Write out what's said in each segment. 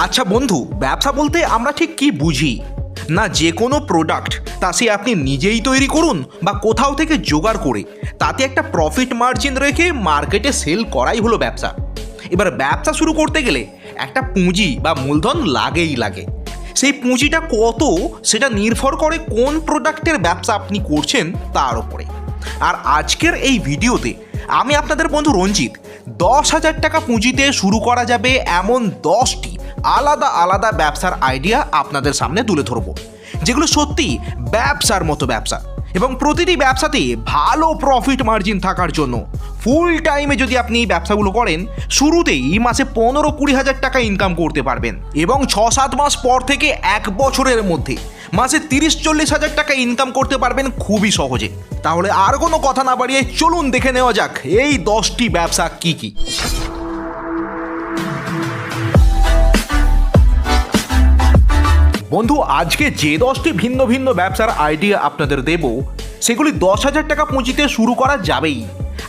আচ্ছা বন্ধু, ব্যবসা বলতে আমরা ঠিক কি বুঝি? না যে কোনো প্রোডাক্ট তা সে আপনি নিজেই তৈরি করুন বা কোথাও থেকে জোগাড় করে তাতে একটা প্রফিট মার্জিন রেখে মার্কেটে সেল করাই হলো ব্যবসা। এবার ব্যবসা শুরু করতে গেলে একটা পুঁজি বা মূলধন লাগেই লাগে। সেই পুঁজিটা কত সেটা নির্ভর করে কোন প্রোডাক্টের ব্যবসা আপনি করছেন তার উপরে। আর আজকের এই ভিডিওতে আমি আপনাদের বন্ধু রঞ্জিত 10,000 টাকা পুঁজিতে শুরু করা যাবে এমন 10টি আলাদা আলাদা ব্যবসার আইডিয়া আপনাদের সামনে তুলে ধরবো, যেগুলো সত্যি ব্যবসার মতো ব্যবসা এবং প্রতিটি ব্যবসাতে ভালো প্রফিট মার্জিন থাকার জন্য ফুল টাইমে যদি আপনি এই ব্যবসাগুলো করেন শুরুতেই মাসে 15-20 হাজার টাকা ইনকাম করতে পারবেন এবং 6-7 মাস পর থেকে 1 বছরের মধ্যে মাসে 30-40 হাজার টাকা ইনকাম করতে পারবেন খুবই সহজে। তাহলে আর কোনো কথা না বাড়িয়ে চলুন দেখে নেওয়া যাক এই 10টি ব্যবসা কি কি। বন্ধু, আজকে যে 10টি ভিন্ন ভিন্ন ব্যবসার আইডিয়া আপনাদের দেব সেগুলি 10,000 টাকা পুঁজিতে শুরু করা যাবেই,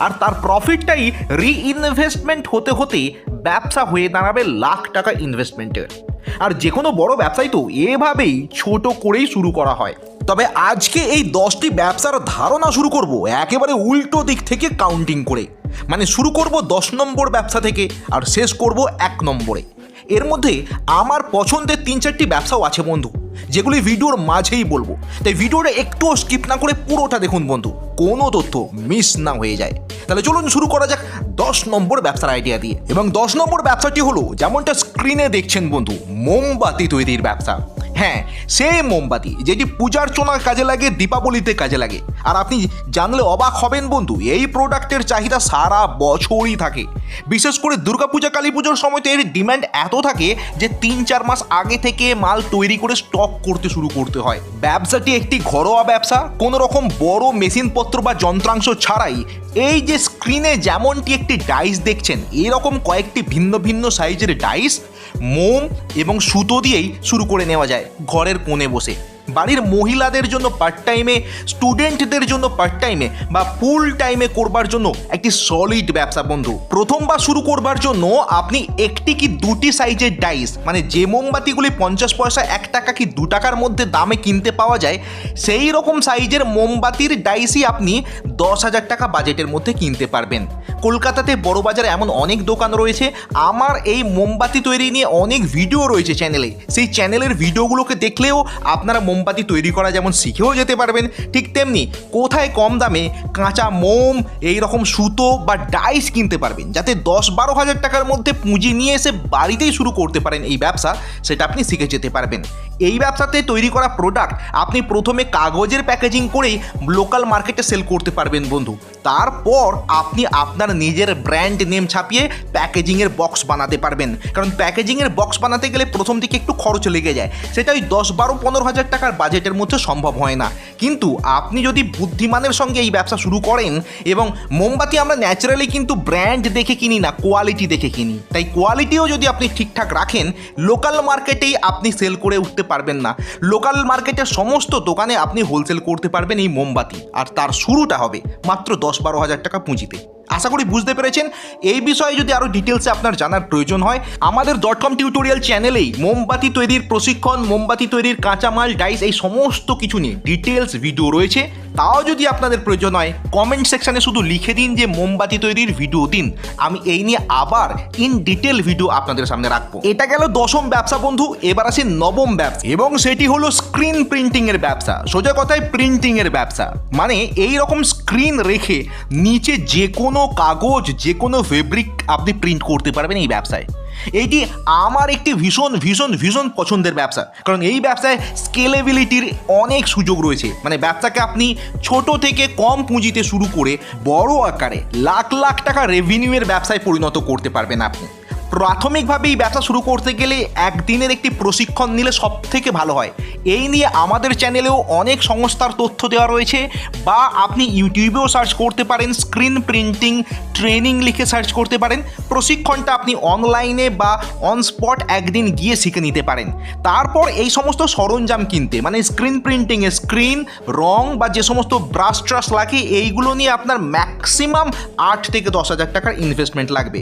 আর তার প্রফিটটাই রিইনভেস্টমেন্ট হতে হতে ব্যবসা হয়ে দাঁড়াবে লাখ টাকা ইনভেস্টমেন্টের। আর যে কোনো বড় ব্যবসাই তো এভাবেই ছোট করেই শুরু করা হয়। তবে আজকে এই 10টি ব্যবসার ধারণা শুরু করব একেবারে উল্টো দিক থেকে কাউন্টিং করে, মানে শুরু করব 10 নম্বর ব্যবসা থেকে আর শেষ করব 1 নম্বরে। এর মধ্যে আমার পছন্দের 3-4টি ব্যবসাও আছে বন্ধু, যেগুলি ভিডিওর মাঝেই বলবো, তাই ভিডিওটা একটুও স্কিপ না করে পুরোটা দেখুন বন্ধু, কোনো তথ্য মিস না হয়ে যায়। তাহলে চলুন শুরু করা যাক 10 নম্বর ব্যবসার আইডিয়া দিয়ে। এবং 10 নম্বর ব্যবসাটি হলো যেমনটা স্ক্রিনে দেখছেন বন্ধু, মোমবাতি তৈরির ব্যবসা। হ্যাঁ, সেই মোমবাতি যেটি পূজার্চনার কাজে লাগে, দীপাবলিতে কাজে লাগে। আর আপনি জানলে অবাক হবেন বন্ধু, এই প্রোডাক্টের চাহিদা সারা বছরই থাকে। বিশেষ করে দুর্গাপূজা, কালী পুজোর সময় তো এর ডিমান্ড এত থাকে যে 3-4 মাস আগে থেকে মাল তৈরি করে স্টক করতে শুরু করতে হয়। ব্যবসাটি একটি ঘরোয়া ব্যবসা, কোনো রকম বড় মেশিনপত্র বা যন্ত্রাংশ ছাড়াই এই যে স্ক্রিনে যেমনটি একটি ডাইস দেখছেন, এরকম কয়েকটি ভিন্ন ভিন্ন সাইজের ডাইস, মোম এবং সুতো দিয়েই শুরু করে নেওয়া যায় ঘরের কোণে বসে। বাড়ির মহিলাদের জন্য পার্ট টাইমে, স্টুডেন্টদের জন্য পার্ট টাইমে বা ফুল টাইমে করবার জন্য একটি সলিড ব্যবসা বন্ধু। প্রথমবার শুরু করবার জন্য আপনি একটি কি দুটি সাইজের ডাইস, মানে যে মোমবাতিগুলি 50 পয়সা, 1 টাকা কি 2 টাকার মধ্যে দামে কিনতে পাওয়া যায়, সেই রকম সাইজের মোমবাতির ডাইসই আপনি 10,000 টাকা বাজেটের মধ্যে কিনতে পারবেন। কলকাতাতে বড় বাজারে এমন অনেক দোকান রয়েছে। আমার এই মোমবাতি তৈরি নিয়ে অনেক ভিডিও রয়েছে চ্যানেলে, সেই চ্যানেলের ভিডিওগুলোকে দেখলেও আপনারা মোমবাতি তৈরি করা যেমন শিখেও যেতে পারবেন, ঠিক তেমনি কোথায় কম দামে কাঁচা মোম, এই রকম সুতো বা ডাইস কিনতে পারবেন, যাতে 10-12 হাজার টাকার মধ্যে পুঁজি নিয়ে এসে বাড়িতেই শুরু করতে পারেন এই ব্যবসা, সেটা আপনি শিখে যেতে পারবেন। এই ব্যবসাতে তৈরি করা প্রোডাক্ট আপনি প্রথমে কাগজের প্যাকেজিং করেই লোকাল মার্কেটে সেল করতে পারবেন বন্ধু। তারপর আপনি আপনার নিজের ব্র্যান্ড নেম ছাপিয়ে প্যাকেজিংয়ের বক্স বানাতে পারবেন, কারণ প্যাকেজিংয়ের বক্স বানাতে গেলে প্রথম দিকে একটু খরচ লেগে যায়, সেটা ওই 10-12-15 হাজার টাকার বাজেটের মধ্যে সম্ভব হয় না। কিন্তু আপনি যদি বুদ্ধিমানের সঙ্গে এই ব্যবসা শুরু করেন, এবং মোমবাতি আমরা ন্যাচারালি কিন্তু ব্র্যান্ড দেখে কিনি না, কোয়ালিটি দেখে কিনি, তাই কোয়ালিটিও যদি আপনি ঠিকঠাক রাখেন, লোকাল মার্কেটেই আপনি সেল করে উঠতে পারবেন না। লোকাল মার্কেটের সমস্ত দোকানে আপনি হোলসেল করতে পারবেন এই মোমবাতি, আর তার শুরুটা হবে মাত্র 10-12 হাজার টাকা পুঁজিতে। আশা করি বুঝতে পেরেছেন। এই বিষয়ে যদি আরও ডিটেলসে আপনার জানার প্রয়োজন হয়, আমাদের .com টিউটোরিয়াল চ্যানেলেই মোমবাতি তৈরির প্রশিক্ষণ, মোমবাতি তৈরির কাঁচামাল, ডাইস, এই সমস্ত কিছু নিয়ে ডিটেলস ভিডিও রয়েছে। তাও যদি আপনাদের প্রয়োজন হয়, কমেন্ট সেকশানে শুধু লিখে দিন যে মোমবাতি তৈরির ভিডিও দিন, আমি এই নিয়ে আবার ইন ডিটেল ভিডিও আপনাদের সামনে রাখবো। এটা গেল 10ম ব্যবসা বন্ধু। এবার আসি 9ম ব্যবসা, এবং সেটি হলো স্ক্রিন প্রিন্টিংয়ের ব্যবসা। সোজা কথায় প্রিন্টিংয়ের ব্যবসা, মানে এই রকম স্ক্রিন রেখে নিচে যে কোনো কাগজ, যে কোনো ফেব্রিক আপনি প্রিন্ট করতে পারবেন এই ব্যবসায়। এইটি আমার একটি ভীষণ ভীষণ ভীষণ পছন্দের ব্যবসা, কারণ এই ব্যবসায় স্কেলেবিলিটির অনেক সুযোগ রয়েছে। মানে ব্যবসাকে আপনি ছোট থেকে কম পুঁজিতে শুরু করে বড় আকারে লাখ লাখ টাকা রেভিনিউয়ের ব্যবসায় পরিণত করতে পারবেন আপনি। প্রাথমিকভাবে এই ব্যবসা শুরু করতে গেলে একদিনের একটি প্রশিক্ষণ নিলে সব থেকে ভালো হয়। এই নিয়ে আমাদের চ্যানেলেও অনেক সংস্থার তথ্য দেওয়া রয়েছে, বা আপনি ইউটিউবেও সার্চ করতে পারেন, স্ক্রিন প্রিন্টিং ট্রেনিং লিখে সার্চ করতে পারেন। প্রশিক্ষণটা আপনি অনলাইনে বা অন স্পট একদিন গিয়ে শিখে নিতে পারেন। তারপর এই সমস্ত সরঞ্জাম কিনতে, মানে স্ক্রিন প্রিন্টিংয়ে স্ক্রিন, রং বা যে সমস্ত ব্রাশ ট্রাশ লাগে, এইগুলো নিয়ে আপনার ম্যাক্সিমাম 8 থেকে 10 হাজার টাকার ইনভেস্টমেন্ট লাগবে।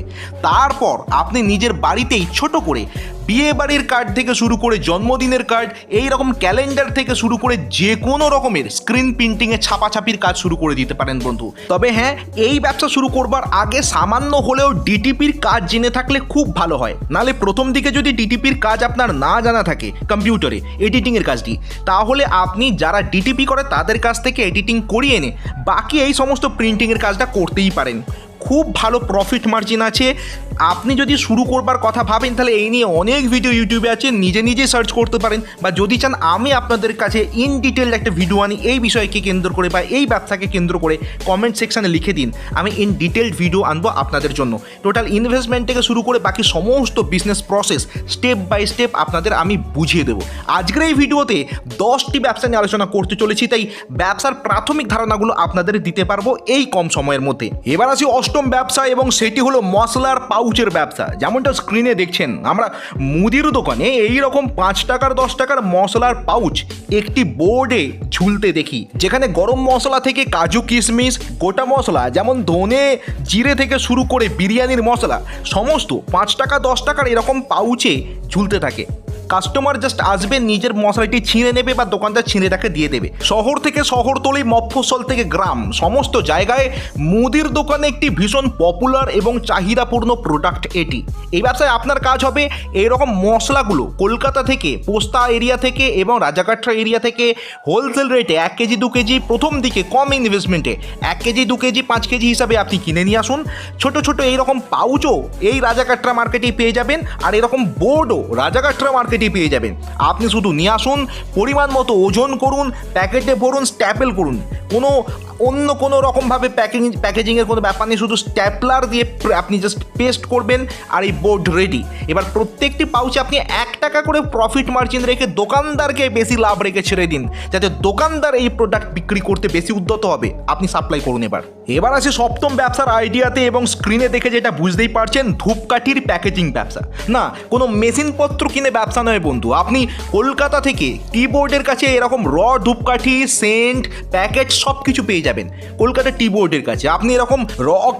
তারপর আপনি নিজের বাড়িতেই ছোট করে বিয়ে বাড়ির কার্ড থেকে শুরু করে জন্মদিনের কার্ড, এই রকম ক্যালেন্ডার থেকে শুরু করে যে কোনো রকমের স্ক্রিন প্রিন্টিংয়ে ছাপাছাপির কাজ শুরু করে দিতে পারেন বন্ধু। তবে হ্যাঁ, এই ব্যবসা শুরু করবার আগে সামান্য হলেও ডিটিপির কাজ জেনে থাকলে খুব ভালো হয়। নাহলে প্রথম দিকে যদি ডিটিপির কাজ আপনার না জানা থাকে, কম্পিউটারে এডিটিংয়ের কাজটি, তাহলে আপনি যারা ডিটিপি করে তাদের কাছ থেকে এডিটিং করিয়ে এনে বাকি এই সমস্ত প্রিন্টিংয়ের কাজটা করতেই পারেন। খুব ভালো প্রফিট মার্জিন আছে। আপনি যদি শুরু করবার কথা ভাবেন তাহলে এই নিয়ে অনেক ভিডিও ইউটিউবে আছে, নিজে নিজে সার্চ করতে পারেন, বা যদি চান আমি আপনাদের কাছে ইন ডিটেল একটা ভিডিও আনি এই বিষয়কে কেন্দ্র করে বা এই ব্যবসাকে কেন্দ্র করে, কমেন্ট সেকশানে লিখে দিন, আমি ইন ডিটেলড ভিডিও আনবো আপনাদের জন্য। টোটাল ইনভেস্টমেন্ট থেকে শুরু করে বাকি সমস্ত business process step by step আপনাদের আমি বুঝিয়ে দেবো। আজকের এই ভিডিওতে 10টি ব্যবসা নিয়ে আলোচনা করতে চলেছি, তাই ব্যবসার প্রাথমিক ধারণাগুলো আপনাদের দিতে পারবো এই কম সময়ের মধ্যে। এবার আসি অষ্টম ব্যবসা, এবং সেটি হলো মশলার পাউচের ব্যবসা। যেমনটা স্ক্রিনে দেখছেন, আমরা মুদির দোকানে এই রকম 5 টাকার 10 টাকার মশলার পাউচ একটি বোর্ডে ঝুলতে দেখি, যেখানে গরম মশলা থেকে কাজু কিশমিশ, গোটা মশলা যেমন ধনে জিরে থেকে শুরু করে বিরিয়ানির মশলা সমস্ত 5 টাকা 10 টাকার এরকম পাউচে ঝুলতে থাকে। কাস্টমার জাস্ট আসবে, নিজের মশলাটি ছিঁড়ে নেবে বা দোকানদার ছিঁড়ে তাকে দিয়ে দেবে। শহর থেকে শহরতলি, মফস্বল থেকে গ্রাম, সমস্ত জায়গায় মুদির দোকানে একটি ভীষণ পপুলার এবং চাহিদাপূর্ণ প্রোডাক্ট এটি। এই ব্যবসায় আপনার কাজ হবে এইরকম মশলাগুলো কলকাতা থেকে, পোস্তা এরিয়া থেকে এবং রাজাকাটরা এরিয়া থেকে হোলসেল রেটে 1 কেজি 2 কেজি প্রথম দিকে কম ইনভেস্টমেন্টে 1 কেজি 2 কেজি 5 কেজি হিসাবে আপনি কিনে নিয়ে আসুন। ছোট ছোট এইরকম পাউচও এই রাজাকাটরা মার্কেটেই পেয়ে যাবেন, আর এরকম বোর্ডও রাজাকাটরা মার্কেটে পেয়ে যাবেন। আপনি শুধু নিয়ে আসুন, পরিমাণ মতো ওজন করুন, প্যাকেটে ভরুন, স্ট্যাপেল করুন। অন্য কোনো রকমভাবে প্যাকেজিংয়ের কোনো ব্যাপার নেই, শুধু স্ট্যাপলার দিয়ে আপনি জাস্ট পেস্ট করবেন আর এই বোর্ড রেডি। এবার প্রত্যেকটি পাউচে আপনি 1 টাকা করে প্রফিট মার্জিন রেখে দোকানদারকে বেশি লাভ রেখে ছেড়ে দিন, যাতে দোকানদার এই প্রোডাক্ট বিক্রি করতে বেশি উদ্যত হবে। আপনি সাপ্লাই করুন। এবার আসে সপ্তম ব্যবসার আইডিয়াতে, এবং স্ক্রিনে দেখে যেটা বুঝতেই পারছেন, ধূপকাঠির প্যাকেজিং ব্যবসা। না, কোনো মেশিনপত্র কিনে ব্যবসা নয় বন্ধু। আপনি কলকাতা থেকে টিবোর্ডের কাছে এরকম ধূপকাঠি, সেন্ট, প্যাকেট সব কিছু পেয়ে যাবেন কলকাতা টিবোর্ডের কাছে। আপনি এরকম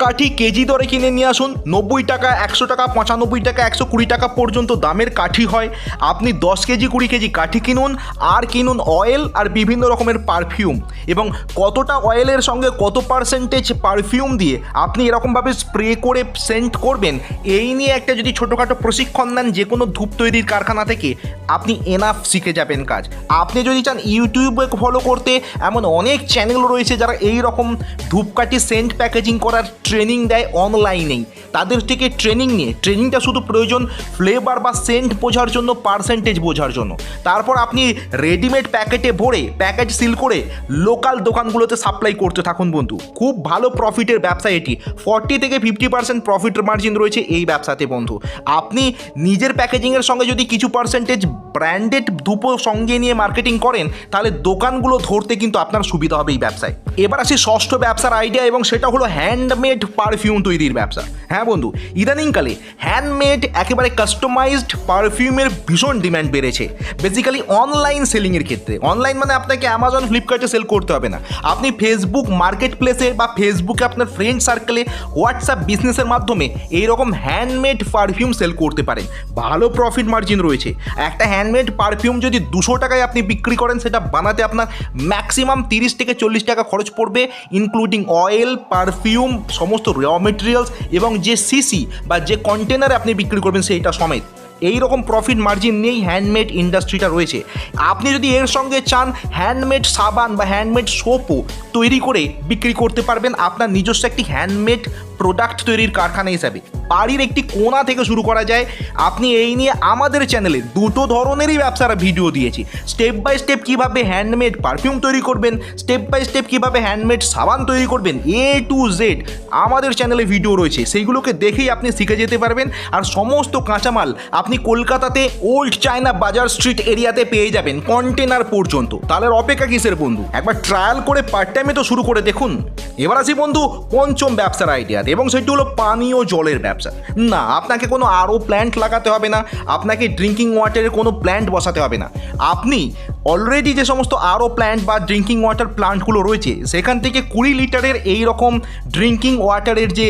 কাঠি কেজি দরে কিনে নিয়ে আসুন। 90 টাকা, 100 টাকা, 95 টাকা, 120 টাকা পর্যন্ত দামের কাঠি হয়। আপনি 10 কেজি 20 কেজি কাঠি কিনুন, আর কিনুন অয়েল আর বিভিন্ন রকমের পারফিউম, এবং কতটা অয়েলের সঙ্গে কত পার্সেন্টেজ পারফিউম দিয়ে আপনি এরকমভাবে স্প্রে করে সেন্ট করবেন, এই নিয়ে একটা যদি ছোটোখাটো প্রশিক্ষণ নেন যে কোনো ধূপ তৈরির কারখানা থেকে, আপনি এনাফ শিখে যাবেন কাজ। আপনি যদি চান ইউটিউবে ফলো করতে, এমন অনেক চ্যানেল রয়েছে যারা এই রকম ধূপকাঠি সেন্ট প্যাকেজিং করার ট্রেনিং দেয় অনলাইনেই। তাদের থেকে ট্রেনিং নিয়ে, ট্রেনিংটা শুধু প্রয়োজন ফ্লেভার বা সেন্ট বোঝার জন্য, পার্সেন্টেজ বোঝার জন্য। তারপর আপনি রেডিমেড প্যাকেটে ভরে প্যাকেজ সিল করে লোকাল দোকানগুলোতে সাপ্লাই করতে থাকুন বন্ধু। খুব ভালো প্রফিটের ব্যবসা এটি। 40 থেকে 50% প্রফিট মার্জিন রয়েছে এই ব্যবসাতে বন্ধু। আপনি নিজের প্যাকেজিংয়ের সঙ্গে যদি কিছু পার্সেন্টেজ ব্র্যান্ডেড ধূপও সঙ্গে নিয়ে মার্কেটিং করেন, তাহলে দোকানগুলো ধরতে কিন্তু আপনার সুবিধা হবে এই ব্যবসায়। এবার আসি ষষ্ঠ ব্যবসার আইডিয়া, এবং সেটা হলো হ্যান্ডমেড পারফিউম তৈরির ব্যবসা। হ্যাঁ বন্ধু, ইদানিংকালে হ্যান্ডমেড একেবারে কাস্টমাইজড পারফিউমের ভীষণ ডিম্যান্ড বেড়েছে, বেসিক্যালি অনলাইন সেলিংয়ের ক্ষেত্রে। অনলাইন মানে আপনাকে অ্যামাজন, ফ্লিপকার্টে সেল করতে হবে না। আপনি ফেসবুক মার্কেট প্লেসে বা ফেসবুকে আপনার ফ্রেন্ড সার্কেলে, হোয়াটসঅ্যাপ বিজনেসের মাধ্যমে এইরকম হ্যান্ডমেড পারফিউম সেল করতে পারেন। ভালো প্রফিট মার্জিন রয়েছে। একটা হ্যান্ডমেড পারফিউম যদি 200 টাকায় আপনি বিক্রি করেন, সেটা বানাতে আপনার ম্যাক্সিমাম 30 থেকে 40 টাকা খরচ পড়বে, ইনক্লুডিং অয়েল, পারফিউম, সমস্ত র মেটেরিয়ালস এবং যে সিসি বা যে কন্টেনারে আপনি বিক্রি করবেন সেইটা সমেত। এই রকম প্রফিট মার্জিন নিয়েই হ্যান্ডমেড ইন্ডাস্ট্রিটা রয়েছে। আপনি যদি এর সঙ্গে চান হ্যান্ডমেড সাবান বা হ্যান্ডমেড সোপও তৈরি করে বিক্রি করতে পারবেন আপনার নিজস্ব একটি হ্যান্ডমেড প্রোডাক্ট তৈরির কারখানা হিসাবে। বাড়ির একটি কোণা থেকে শুরু করা যায়। আপনি এই নিয়ে আমাদের চ্যানেলে 2 ধরনেরই ব্যবসার ভিডিও দিয়েছি। স্টেপ বাই স্টেপ কীভাবে হ্যান্ডমেড পারফিউম তৈরি করবেন, স্টেপ বাই স্টেপ কীভাবে হ্যান্ডমেড সাবান তৈরি করবেন, A to Z আমাদের চ্যানেলে ভিডিও রয়েছে। সেইগুলোকে দেখেই আপনি শিখে যেতে পারবেন। আর সমস্ত কাঁচামাল আপনি কলকাতাতে ওল্ড চায়না বাজার স্ট্রিট এরিয়াতে পেয়ে যাবেন কন্টেনার পর্যন্ত। তাহলে অপেক্ষা কিসের বন্ধু? একবার ট্রায়াল করে পার্ট টাইমে তো শুরু করে দেখুন। এবার আসি বন্ধু পঞ্চম ব্যবসার আইডিয়াতে, এবং সেটি হলো পানীয় জলের ব্যবসা। না, আপনাকে কোনো আরও প্ল্যান্ট লাগাতে হবে না, আপনাকে ড্রিঙ্কিং ওয়াটারের কোনো প্ল্যান্ট বসাতে হবে না। আপনি অলরেডি যে সমস্ত আরও প্ল্যান্ট বা ড্রিঙ্কিং ওয়াটার প্ল্যান্টগুলো রয়েছে সেখান থেকে 20 লিটারের এই রকম ড্রিঙ্কিং ওয়াটারের যে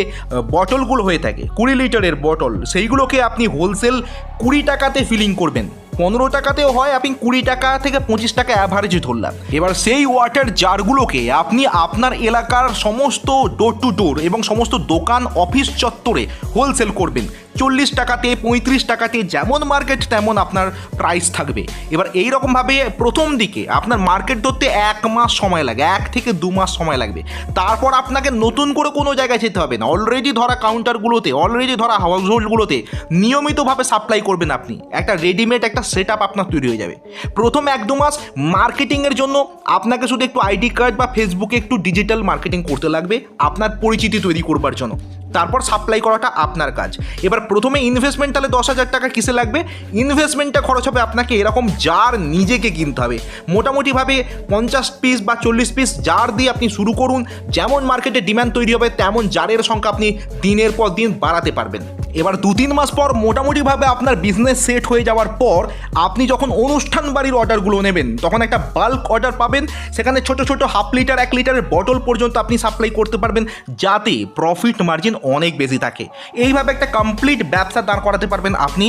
বটলগুলো হয়ে থাকে, 20 লিটারের বটল, সেইগুলোকে আপনি হোলসেল 20 টাকাতে ফিলিং করবেন। 15 টাকাতেও হয়, আপনি 20 টাকা থেকে 25 টাকা অ্যাভারেজ ধরলাম। এবার সেই ওয়াটার জারগুলোকে আপনি আপনার এলাকার সমস্ত ডোর টু ডোর এবং সমস্ত দোকান অফিস চত্বরে হোলসেল করবেন। 40 টাকাতে, 35 টাকাতে, যেমন মার্কেট তেমন আপনার প্রাইস থাকবে। এবার এই রকমভাবে প্রথম দিকে আপনার মার্কেট ধরতে 1 মাস সময় লাগে, 1 থেকে 2 মাস সময় লাগবে। তারপর আপনাকে নতুন করে কোনো জায়গায় যেতে হবে না, অলরেডি ধরা কাউন্টারগুলোতে, অলরেডি ধরা হাউস হোল্ডগুলোতে নিয়মিতভাবে সাপ্লাই করবেন আপনি। একটা রেডিমেড একটা সেট আপ আপনার তৈরি হয়ে যাবে। প্রথম 1-2 মাস মার্কেটিংয়ের জন্য আপনাকে শুধু একটু আইডি কার্ড বা ফেসবুকে একটু ডিজিটাল মার্কেটিং করতে লাগবে আপনার পরিচিতি তৈরি করবার জন্য। তারপর সাপ্লাই করাটা আপনার কাজ। এবার প্রথমে ইনভেস্টমেন্ট তাহলে 10,000 টাকা কিসে লাগবে? ইনভেস্টমেন্টটা খরচ হবে আপনাকে এরকম জার নিজেকে কিনতে হবে। মোটামুটিভাবে 50 পিস বা 40 পিস জার দিয়ে আপনি শুরু করুন। যেমন মার্কেটে ডিমান্ড তৈরি হবে তেমন জারের সংখ্যা আপনি দিনের পর দিন বাড়াতে পারবেন। এবার 2-3 মাস পর মোটামুটিভাবে আপনার বিজনেস সেট হয়ে যাওয়ার পর আপনি যখন অনুষ্ঠান বাড়ির অর্ডারগুলো নেবেন তখন একটা বাল্ক অর্ডার পাবেন। সেখানে ছোট ছোট 1/2 লিটার 1 লিটারের বটল পর্যন্ত আপনি সাপ্লাই করতে পারবেন, যাতে প্রফিট মার্জিন অনেক বেশি থাকে। এইভাবে একটা কমপ্লিট ব্যবসা দাঁড় করাতে পারবেন আপনি,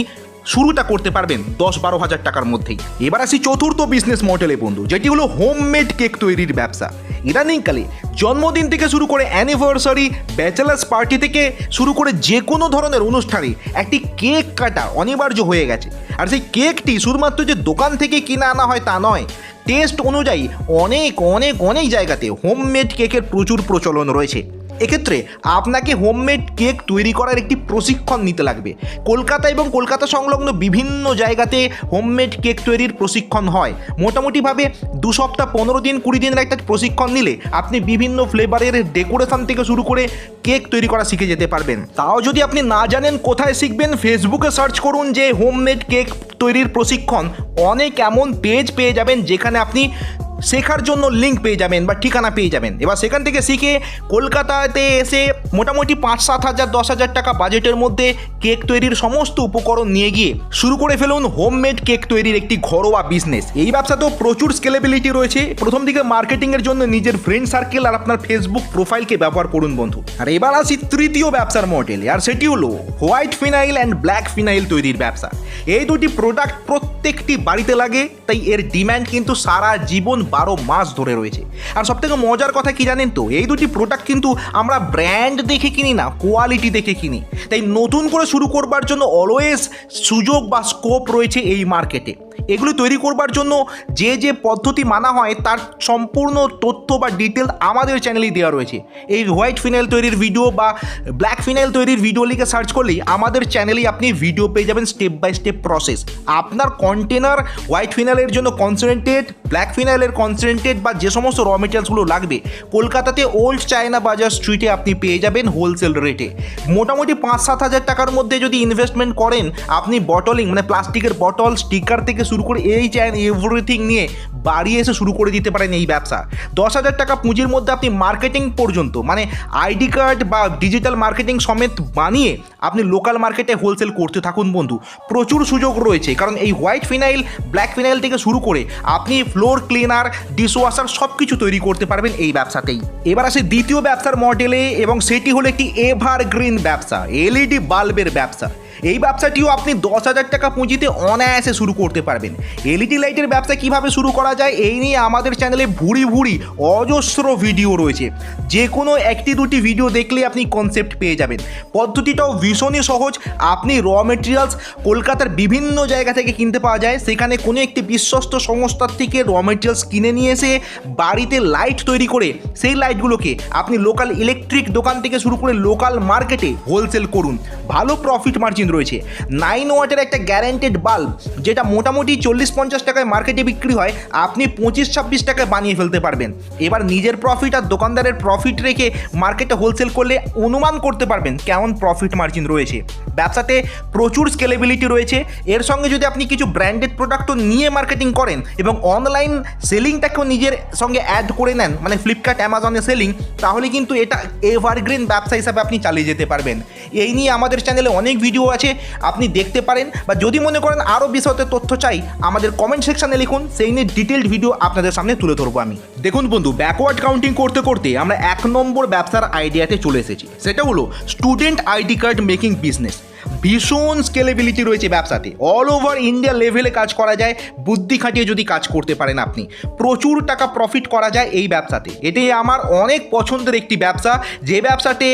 শুরুটা করতে পারবেন 10-12 হাজার টাকার মধ্যেই। এবার আসি চতুর্থ বিজনেস মডেলে বন্ধু, যেটি হলো হোমমেড কেক তৈরির ব্যবসা। ইদানিংকালে জন্মদিন থেকে শুরু করে অ্যানিভার্সারি, ব্যাচেলার্স পার্টি থেকে শুরু করে যে কোনো ধরনের অনুষ্ঠানে একটি কেক কাটা অনিবার্য হয়ে গেছে। আর সেই কেকটি শুধুমাত্র যে দোকান থেকে কিনে আনা হয় তা নয়, টেস্ট অনুযায়ী অনেক অনেক অনেক জায়গাতে হোমমেড কেকের প্রচুর প্রচলন রয়েছে। এক্ষেত্রে আপনাকে হোমমেড কেক তৈরি করার একটি প্রশিক্ষণ নিতে লাগবে। কলকাতা এবং কলকাতা সংলগ্ন বিভিন্ন জায়গাতে হোমমেড কেক তৈরির প্রশিক্ষণ হয়। মোটামুটিভাবে 2 সপ্তাহ, 15 দিন, 20 দিনের একটা প্রশিক্ষণ নিলে আপনি বিভিন্ন ফ্লেভারের ডেকোরেশন থেকে শুরু করে কেক তৈরি করা শিখে যেতে পারবেন। তাও যদি আপনি না জানেন কোথায় শিখবেন, ফেসবুকে সার্চ করুন যে হোমমেড কেক তৈরির প্রশিক্ষণ। অনেক এমন পেজ পেয়ে যাবেন যেখানে আপনি শেখার জন্য লিঙ্ক পেয়ে যাবেন বা ঠিকানা পেয়ে যাবেন। এবার সেখান থেকে শিখে কলকাতাতে এসে মোটামুটি 5-7 হাজার 10,000 টাকা বাজেটের মধ্যে কেক তৈরির সমস্ত উপকরণ নিয়ে গিয়ে শুরু করে ফেলুন হোমমেড কেক তৈরির একটি ঘরোয়া বিজনেস। এই ব্যবসাতেও প্রচুর স্কেলেবিলিটি রয়েছে। প্রথম দিকে মার্কেটিংয়ের জন্য নিজের ফ্রেন্ড সার্কেল আর আপনার ফেসবুক প্রোফাইলকে ব্যবহার করুন বন্ধু। আর এবার আসি তৃতীয় ব্যবসার মডেলে, আর সেটি হলো white phenyl and black phenyl তৈরির ব্যবসা। এই দুটি প্রোডাক্ট প্রত্যেকটি বাড়িতে লাগে, তাই এর ডিম্যান্ড কিন্তু সারা জীবন 12 মাস ধরে রয়েছে। আর সবথেকে মজার কথা কি জানেন তো, এই দুটি প্রোডাক্ট কিন্তু আমরা ব্র্যান্ড দেখে কিনি না, কোয়ালিটি দেখে কিনি। তাই নতুন করে শুরু করবার জন্য অলওয়েজ সুযোগ বা স্কোপ রয়েছে এই মার্কেটে। এগুলি তৈরি করবার জন্য যে যে পদ্ধতি মানা হয় তার সম্পূর্ণ তথ্য বা ডিটেল আমাদের চ্যানেলেই দেওয়া রয়েছে। এই হোয়াইট ফিনাইল তৈরির ভিডিও বা ব্ল্যাক ফিনাইল তৈরির ভিডিও লিখে সার্চ করলেই আমাদের চ্যানেলেই আপনি ভিডিও পেয়ে যাবেন, স্টেপ বাই স্টেপ প্রসেস। আপনার কন্টেনার হোয়াইট ফিনাইলের জন্য কনসেন্ট্রেট, ব্ল্যাক ফিনাইলের কনসেন্ট্রেট বা যে সমস্ত র মেটেরিয়ালসগুলো লাগবে কলকাতাতে ওল্ড চায়না বাজার স্ট্রিটে আপনি পেয়ে যাবেন হোলসেল রেটে। মোটামুটি 5-7 হাজার টাকার মধ্যে যদি ইনভেস্টমেন্ট করেন আপনি বটলিং মানে প্লাস্টিকের বটল, স্টিকার থেকে শুরু করে এই চাইন এভরিথিং নিয়ে বাড়ি এসে শুরু করে দিতে পারেন এই ব্যবসা। 10,000 টাকা পুঁজির মধ্যে আপনি মার্কেটিং পর্যন্ত মানে আইডি কার্ড বা ডিজিটাল মার্কেটিং সমেত বানিয়ে আপনি লোকাল মার্কেটে হোলসেল করতে থাকুন বন্ধু। প্রচুর সুযোগ রয়েছে, কারণ এই হোয়াইট ফিনাইল, ব্ল্যাক ফিনাইল থেকে শুরু করে আপনি ফ্লোর ক্লিনার, ডিশওয়াশার সব কিছু তৈরি করতে পারবেন এই ব্যবসাতেই। এবার আসে দ্বিতীয় ব্যবসার মডেলে, এবং সেটি হলো একটি এভারগ্রিন ব্যবসা, এলইডি বাল্বের ব্যবসা। এই ব্যবসাটিও আপনি 10,000 টাকা পুঁজিতে অনায়াসে শুরু করতে পারবেন। এলইডি লাইটের ব্যবসা কিভাবে শুরু করা যায় এই নিয়ে আমাদের চ্যানেলে ভুরি অজস্র ভিডিও রয়েছে। যে কোনো 1-2টি ভিডিও দেখলে আপনি কনসেপ্ট পেয়ে যাবেন। পদ্ধতিটাও ভীষণই সহজ। আপনি র মেটেরিয়ালস কলকাতার বিভিন্ন জায়গা থেকে কিনতে পাওয়া যায়, সেখানে কোনো একটি বিশ্বস্ত সংস্থার থেকে র মেটেরিয়ালস কিনে নিয়ে এসে বাড়িতে লাইট তৈরি করে সেই লাইটগুলোকে আপনি লোকাল ইলেকট্রিক দোকান থেকে শুরু করে লোকাল মার্কেটে হোলসেল করুন। ভালো প্রফিট মার্জিন মেশিন রয়েছে। 9 ওয়াটের একটা গ্যারান্টেড বাল্ব, যেটা মোটামুটি 40-50 টাকায় মার্কেটে বিক্রি হয়, আপনি 25-26 টাকায় বানিয়ে ফেলতে পারবেন। এবার নিজের প্রফিট আর দোকানদারের প্রফিট রেখে মার্কেটে হোলসেল করলে অনুমান করতে পারবেন কেমন প্রফিট মার্জিন রয়েছে। ব্যবসাতে প্রচুর স্কেলেবিলিটি রয়েছে। এর সঙ্গে যদি আপনি কিছু ব্র্যান্ডেড প্রোডাক্টও নিয়ে মার্কেটিং করেন এবং অনলাইন সেলিংটাকেও নিজের সঙ্গে অ্যাড করে নেন, মানে ফ্লিপকার্ট, অ্যামাজনে সেলিং, তাহলে কিন্তু এটা এভারগ্রিন ব্যবসা হিসাবে আপনি চালিয়ে যেতে পারবেন। এই নিয়ে আমাদের চ্যানেলে অনেক ভিডিও আছে, আপনি দেখতে পারেন, বা যদি মনে করেন আরও বিশদ তথ্য চাই, আমাদের কমেন্ট সেকশানে লিখুন, সেই নিয়ে ডিটেলড ভিডিও আপনাদের সামনে তুলে ধরবো আমি। দেখুন বন্ধু, ব্যাকওয়ার্ড কাউন্টিং করতে করতে আমরা 1 নম্বর ব্যবসার আইডিয়াতে চলে এসেছি। সেটা হলো student ID card making business. ভীষণ স্কেলেবিলিটি রয়েছে ব্যবসাতে, অল ওভার ইন্ডিয়া লেভেলে কাজ করা যায় বুদ্ধি খাটিয়ে যদি কাজ করতে পারেন আপনি। প্রচুর টাকা প্রফিট করা যায় এই ব্যবসাতে। এটাই আমার অনেক পছন্দের একটি ব্যবসা, যে ব্যবসাতে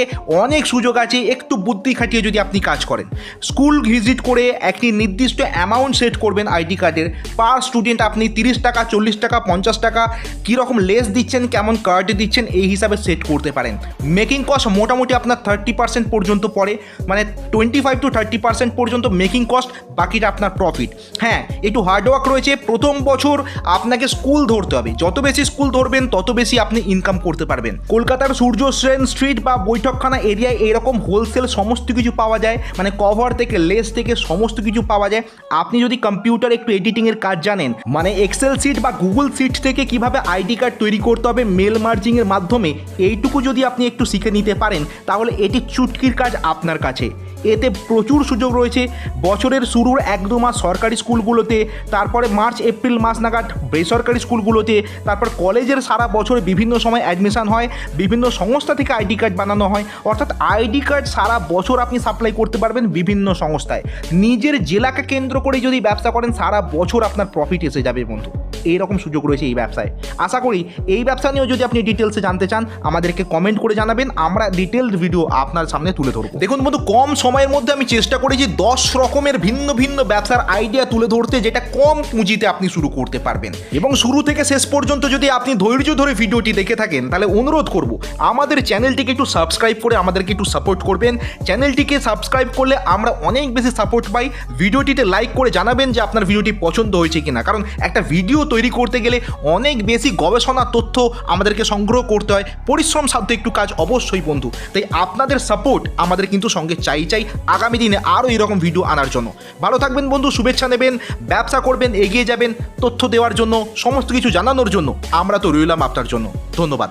অনেক সুযোগ আছে একটু বুদ্ধি খাটিয়ে যদি আপনি কাজ করেন। স্কুল ভিজিট করে একটি নির্দিষ্ট অ্যামাউন্ট সেট করবেন আইডি কার্ডের। পার স্টুডেন্ট আপনি 30 টাকা, 40 টাকা, 50 টাকা, কীরকম লেস দিচ্ছেন, কেমন কার্ড দিচ্ছেন, এই হিসাবে সেট করতে পারেন। মেকিং কস্ট মোটামুটি আপনার 30% পর্যন্ত পড়ে, মানে 25-30% পর্যন্ত মেকিং কস্ট, বাকিটা আপনার প্রফিট। হ্যাঁ, একটু হার্ডওয়ার্ক রয়েছে। প্রথম বছর আপনাকে স্কুল ধরতে হবে, যত বেশি স্কুল ধরবেন তত বেশি আপনি ইনকাম করতে পারবেন। কলকাতার সূর্য সেন স্ট্রিট বা বৈঠকখানা এরিয়ায় এরকম হোলসেল সমস্ত কিছু পাওয়া যায়, মানে কভার থেকে লেস থেকে সমস্ত কিছু পাওয়া যায়। আপনি যদি কম্পিউটার একটু এডিটিংয়ের কাজ জানেন, মানে এক্সেল সিট বা গুগল সিট থেকে কিভাবে আইডি কার্ড তৈরি করতে হবে মেল মার্জিংয়ের মাধ্যমে, এইটুকু যদি আপনি একটু শিখে নিতে পারেন, তাহলে এটি চুটকির কাজ আপনার কাছে। এতে প্রচুর সুযোগ রয়েছে। বছরের শুরুর 1-2 মাস সরকারি স্কুলগুলোতে, তারপরে মার্চ-এপ্রিল মাস নাগাদ বেসরকারি স্কুলগুলোতে, তারপর কলেজের সারা বছর বিভিন্ন সময় অ্যাডমিশন হয়, বিভিন্ন সংস্থা থেকে আইডি কার্ড বানানো হয়। অর্থাৎ আইডি কার্ড সারা বছর আপনি সাপ্লাই করতে পারবেন বিভিন্ন সংস্থায়। নিজের জেলাকে কেন্দ্র করে যদি ব্যবসা করেন, সারা বছর আপনার প্রফিট এসে যাবে বন্ধু। এইরকম সুযোগ রয়েছে এই ব্যবসায়। আশা করি এই ব্যবসা নিয়েও যদি আপনি ডিটেলসে জানতে চান, আমাদেরকে কমেন্ট করে জানাবেন, আমরা ডিটেলড ভিডিও আপনার সামনে তুলে ধরবো। দেখুন বন্ধু, কম সময়ের মধ্যে আমি চেষ্টা করেছি 10 রকমের ভিন্ন ভিন্ন ব্যবসার আইডিয়া তুলে ধরতে, যেটা কম পুঁজিতে আপনি শুরু করতে পারবেন। এবং শুরু থেকে শেষ পর্যন্ত যদি আপনি ধৈর্য ধরে ভিডিওটি দেখে থাকেন, তাহলে অনুরোধ করব আমাদের চ্যানেলটিকে একটু সাবস্ক্রাইব করে আমাদেরকে একটু সাপোর্ট করবেন। চ্যানেলটিকে সাবস্ক্রাইব করলে আমরা অনেক বেশি সাপোর্ট পাই। ভিডিওটিতে লাইক করে জানাবেন যে আপনার ভিডিওটি পছন্দ হয়েছে কিনা, কারণ একটা ভিডিও তৈরি করতে গেলে অনেক বেশি গবেষণা তথ্য আমাদেরকে সংগ্রহ করতে হয়, পরিশ্রম সাধ্য একটু কাজ অবশ্যই বন্ধু। তাই আপনাদের সাপোর্ট আমাদের কিন্তু সঙ্গে চাই আগামী দিনে আরও এরকম ভিডিও আনার জন্য। ভালো থাকবেন বন্ধু, শুভেচ্ছা নেবেন, ব্যবসা করবেন, এগিয়ে যাবেন। তথ্য দেওয়ার জন্য, সমস্ত কিছু জানানোর জন্য আমরা তো রইলাম আপনার জন্য। ধন্যবাদ।